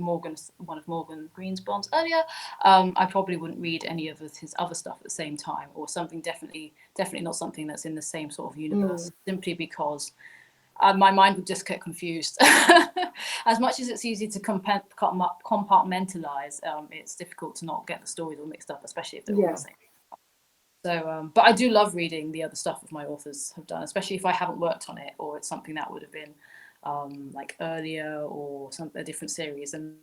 one of Morgan Green's bonds earlier, I probably wouldn't read any of his other stuff at the same time, or something definitely not something that's in the same sort of universe, simply because my mind would just get confused. As much as it's easy to compartmentalize, it's difficult to not get the stories all mixed up, especially if they're all the same. So, but I do love reading the other stuff my authors have done, especially if I haven't worked on it, or it's something that would have been like earlier, or a different series. And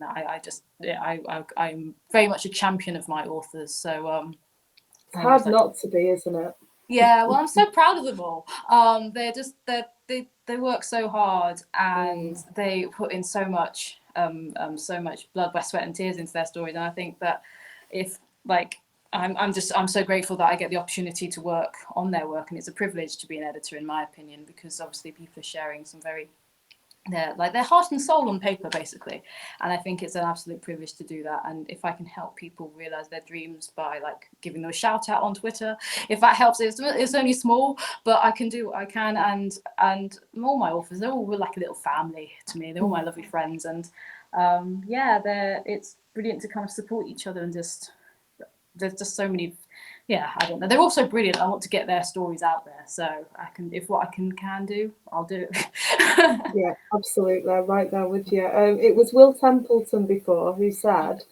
I'm very much a champion of my authors. So it's hard not to be, isn't it? Yeah, well, I'm so proud of them all. They work so hard, and they put in so much blood, sweat, and tears into their stories. And I think that I'm so grateful that I get the opportunity to work on their work, and it's a privilege to be an editor, in my opinion, because obviously people are sharing some their heart and soul on paper, basically, and I think it's an absolute privilege to do that. And if I can help people realize their dreams by giving them a shout out on Twitter, if that helps, it's only small, but I can do what I can. And all my authors, they're all like a little family to me. They're all my lovely friends, and it's brilliant to kind of support each other, and there's just so many. Yeah, I don't know. They're also brilliant. I want to get their stories out there, so if what I can do, I'll do it. Yeah, absolutely. I'm right there with you. It was Will Templeton before who said,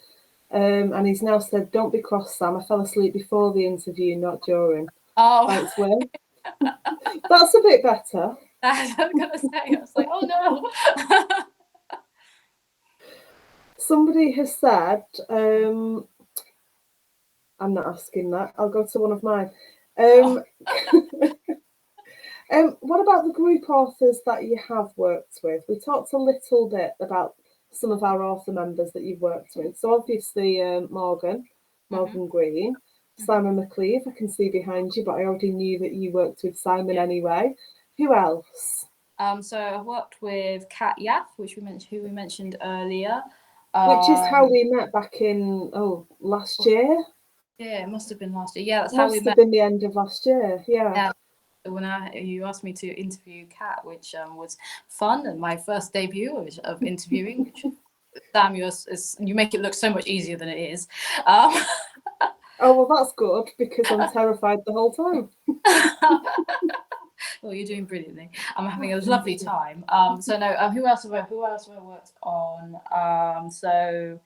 and he's now said, "Don't be cross, Sam. I fell asleep before the interview, not during." Oh, thanks, Will. That's a bit better. I was gonna say. I was like, oh no. Somebody has said, I'm not asking that. I'll go to one of mine. What about the group authors that you have worked with? We talked a little bit about some of our author members that you've worked with. So obviously Morgan Green, Simon McLeave, I can see behind you, but I already knew that you worked with Simon anyway. Who else? So I worked with Kat Yaff, who we mentioned earlier. Which is how we met back in last year. Yeah, it must have been last year. Yeah, that's It how we must met. have been the end of last year. Yeah. When you asked me to interview Kat, which was fun, and my first debut of interviewing, which damn, you make it look so much easier than it is. Oh, well, that's good, because I'm terrified the whole time. Well, you're doing brilliantly. I'm having a lovely time. So no, who else have I worked on? So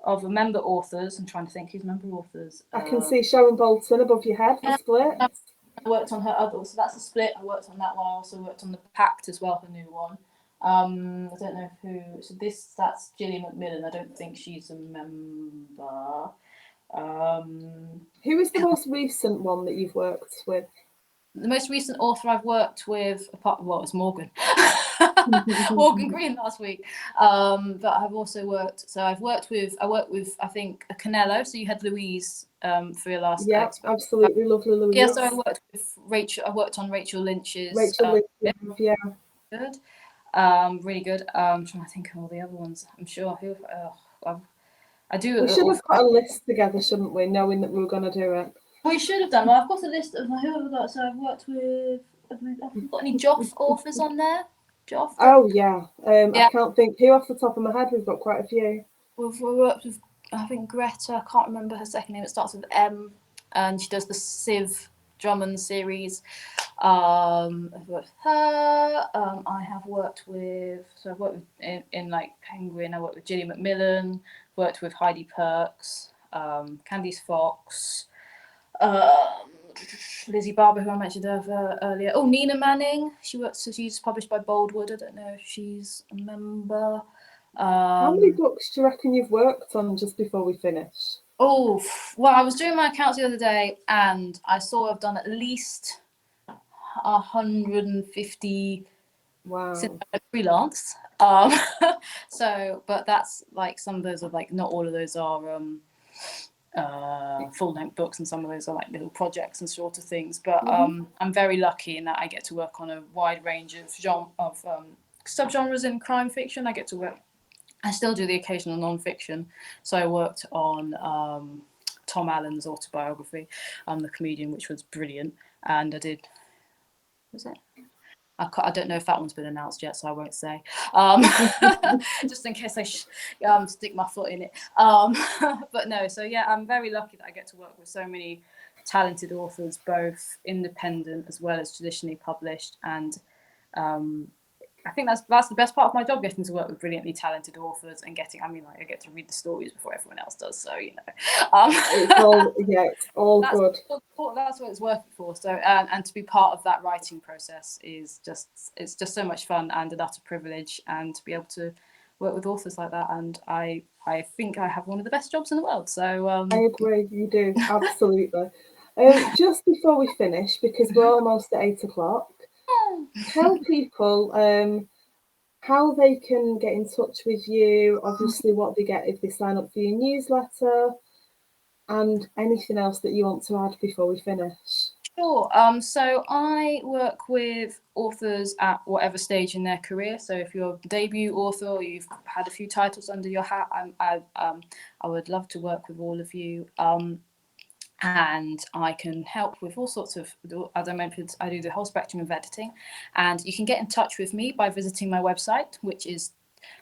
of member authors, I'm trying to think who's member authors. I can see Sharon Bolton above your head, the Split. I worked on her other, so that's a Split. I worked on that one. I also worked on the Pact as well, her new one. I don't know who. So that's Gillian McMillan. I don't think she's a member. Who is the most recent one that you've worked with? The most recent author I've worked with, it was Morgan. Morgan Green last week. But I've also worked. So I worked with I think a Canello. So you had Louise for your last. Yeah, absolutely lovely Louise. Yeah, so I worked with Rachel. I worked on Rachel Lynch's. Lynch, yeah. Good. Really good. I'm trying to think of all the other ones. I'm sure I do. We should have got a list together, shouldn't we? Knowing that we were going to do it. We should have done. Well, I've got a list of who have I got. So I've worked with. Have you got any Joff authors on there? Joff. Oh yeah. I can't think who off the top of my head. We've got quite a few. We've worked with, I think, Greta. I can't remember her second name. It starts with M, and she does the Civ Drummond series. I've worked with her. I have worked with. So I've worked with in like Penguin. I worked with Gillian McMillan. Worked with Heidi Perks. Candice Fox. Lizzie Barber, who I mentioned earlier. Oh, Nina Manning. She's published by Boldwood. I don't know if she's a member. How many books do you reckon you've worked on just before we finish? Oh, well, I was doing my accounts the other day, and I saw I've done at least 150. Wow. Since I freelance. So, but that's like some of those are like not all of those are full-length books, and some of those are like little projects and shorter things. But I'm very lucky in that I get to work on a wide range of subgenres in crime fiction. I still do the occasional non-fiction. So I worked on Tom Allen's autobiography, The Comedian, which was brilliant. And I did, was it? I don't know if that one's been announced yet, so I won't say. Just in case I stick my foot in it. But no, so yeah, I'm very lucky that I get to work with so many talented authors, both independent as well as traditionally published. And I think that's the best part of my job, getting to work with brilliantly talented authors and I get to read the stories before everyone else does. So, it's all good. That's what it's working for. So, and to be part of that writing process it's just so much fun and an utter privilege, and to be able to work with authors like that. And I think I have one of the best jobs in the world. So, I agree, you do, absolutely. Just before we finish, because we're almost at 8:00. Tell people how they can get in touch with you, obviously what they get if they sign up for your newsletter, and anything else that you want to add before we finish. Sure. So I work with authors at whatever stage in their career. So if you're a debut author or you've had a few titles under your hat, I would love to work with all of you. And I can help with all sorts of, as I mentioned, I do the whole spectrum of editing. And you can get in touch with me by visiting my website, which is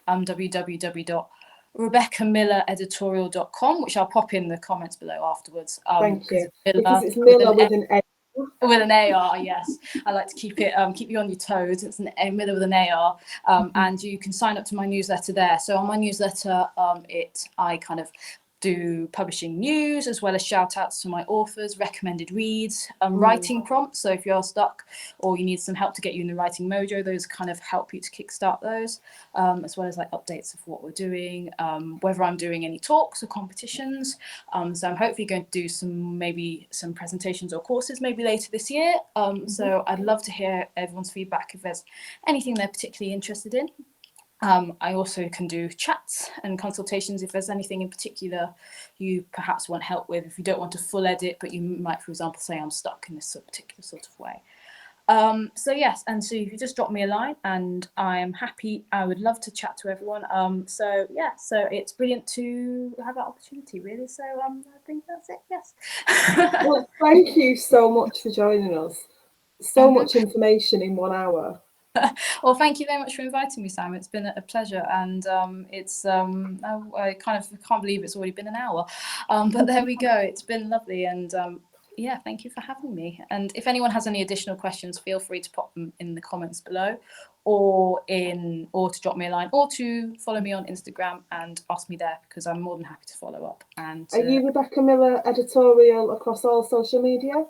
www.RebeccaMillarEditorial.com, which I'll pop in the comments below afterwards. Thank you. Because it's Miller with an A. With an AR, yes. I like to keep you on your toes. It's an Miller with an AR, and you can sign up to my newsletter there. So on my newsletter, I kind of do publishing news as well as shout outs to my authors, recommended reads, writing prompts. So if you're stuck or you need some help to get you in the writing mojo, those kind of help you to kickstart those, as well as like updates of what we're doing, whether I'm doing any talks or competitions. So I'm hopefully going to do some presentations or courses maybe later this year. So I'd love to hear everyone's feedback if there's anything they're particularly interested in. I also can do chats and consultations if there's anything in particular you perhaps want help with. If you don't want a full edit, but you might, for example, say I'm stuck in this particular sort of way. So yes, and so if you just drop me a line, and I am happy. I would love to chat to everyone. So yeah, so it's brilliant to have that opportunity, really. So I think that's it. Yes. Well, thank you so much for joining us. So much information in 1 hour. Well, thank you very much for inviting me, Sam. It's been a pleasure, and it's I can't believe it's already been an hour, but there we go. It's been lovely, and yeah, thank you for having me. And if anyone has any additional questions, feel free to pop them in the comments below, or to drop me a line, or to follow me on Instagram and ask me there, because I'm more than happy to follow up. And Are you Rebecca Millar editorial across all social media?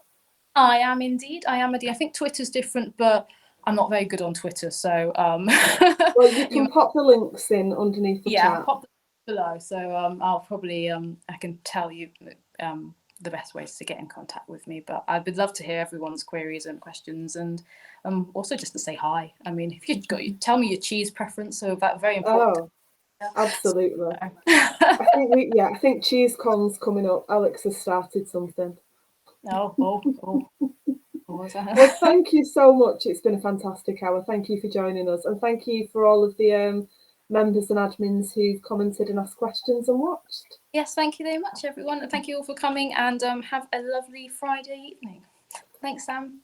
I am indeed. I am indeed. I think Twitter's different, but I'm not very good on Twitter, so well, you can pop the links in underneath the chat. I'll pop them below. So I'll probably I can tell you the best ways to get in contact with me. But I would love to hear everyone's queries and questions, and also just to say hi. I mean, if you tell me your cheese preference, so that's very important. Oh, absolutely. I think CheeseCon's coming up. Alex has started something. Oh. Well, thank you so much. It's been a fantastic hour. Thank you for joining us, and thank you for all of the members and admins who've commented and asked questions and watched. Yes, thank you very much, everyone. Thank you all for coming, and have a lovely Friday evening. Thanks, Sam.